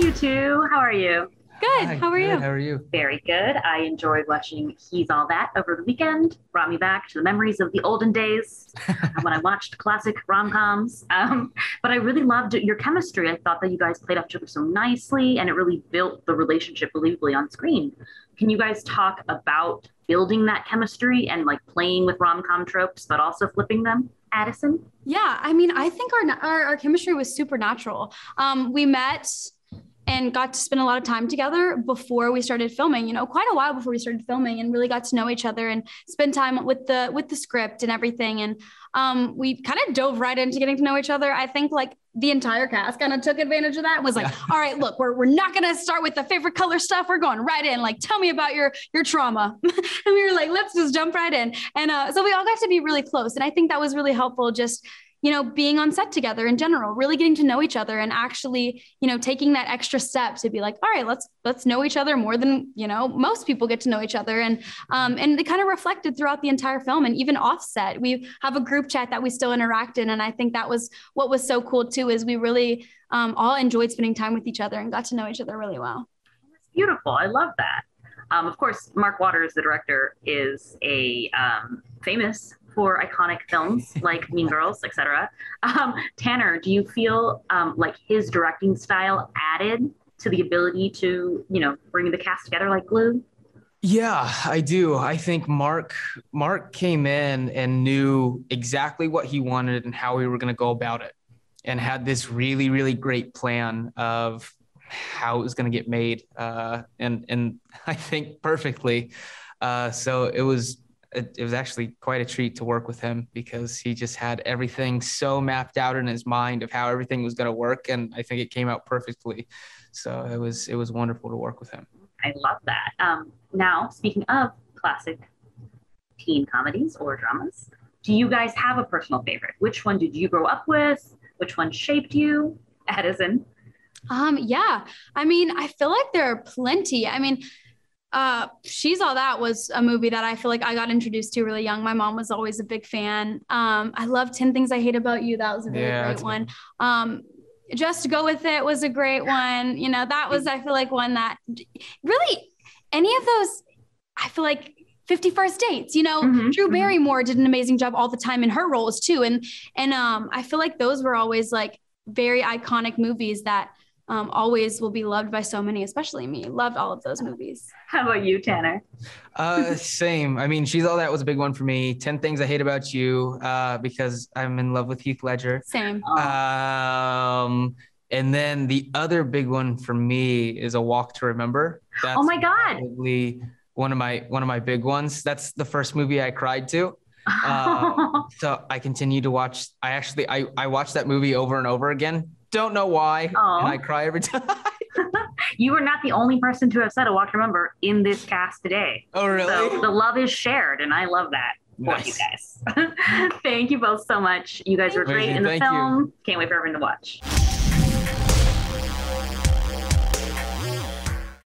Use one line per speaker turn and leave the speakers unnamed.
you two. How are you?
Good.
Hi,
How are you?
How are you?
Very good. I enjoyed watching He's All That over the weekend. Brought me back to the memories of the olden days when I watched classic rom-coms. But I really loved your chemistry. I thought that you guys played off each other so nicely, and it really built the relationship believably on screen. Can you guys talk about building that chemistry and like playing with rom-com tropes, but also flipping them? Addison?
Yeah, I mean, I think our chemistry was supernatural. We met and got to spend a lot of time together before we started filming, quite a while before we started filming, and really got to know each other and spend time with the script and everything. And we kind of dove right into getting to know each other. I think like the entire cast kind of took advantage of that and was like, all right, look, we're not going to start with the favorite color stuff. We're going right in. Like, tell me about your trauma. And we were like, let's just jump right in. And so we all got to be really close. And I think that was really helpful, just being on set together in general, really getting to know each other and actually, taking that extra step to be like, all right, let's know each other more than, most people get to know each other. And it kind of reflected throughout the entire film, and even offset. We have a group chat that we still interact in. And I think that was what was so cool too, is we really all enjoyed spending time with each other and got to know each other really well.
That's beautiful. I love that. Of course, Mark Waters, the director, is a famous for iconic films like Mean Girls, etc. Tanner, do you feel like his directing style added to the ability to, bring the cast together like glue?
Yeah, I do. I think Mark came in and knew exactly what he wanted and how we were going to go about it, and had this really, really great plan of how it was going to get made, and I think perfectly. So it was actually quite a treat to work with him, because he just had everything so mapped out in his mind of how everything was going to work. And I think it came out perfectly. So it was wonderful to work with him.
I love that. Now, speaking of classic teen comedies or dramas, do you guys have a personal favorite? Which one did you grow up with? Which one shaped you? Addison?
Yeah, I mean, I feel like there are plenty. I mean, She's All That was a movie that I feel like I got introduced to really young. My mom was always a big fan. I love 10 Things I Hate About You. That was a really great one. Just Go With It was a great one. That was, I feel like, one that really, any of those, I feel like 50 First Dates, Drew Barrymore did an amazing job all the time in her roles too. And I feel like those were always like very iconic movies that always will be loved by so many, especially me. Loved all of those movies.
How about you, Tanner?
Same. I mean, She's All That was a big one for me. 10 Things I Hate About You, because I'm in love with Heath Ledger.
Same.
And then the other big one for me is A Walk to Remember. That's
oh my God.
Probably one of my big ones. That's the first movie I cried to. So I continue to watch. I watched that movie over and over again. Don't know why. And I cry every time.
You are not the only person to have said A Walk to Remember in this cast today.
Oh, really?
So the love is shared, and I love that for you guys. Thank you both so much. You guys were great in the film. Can't wait for everyone to watch.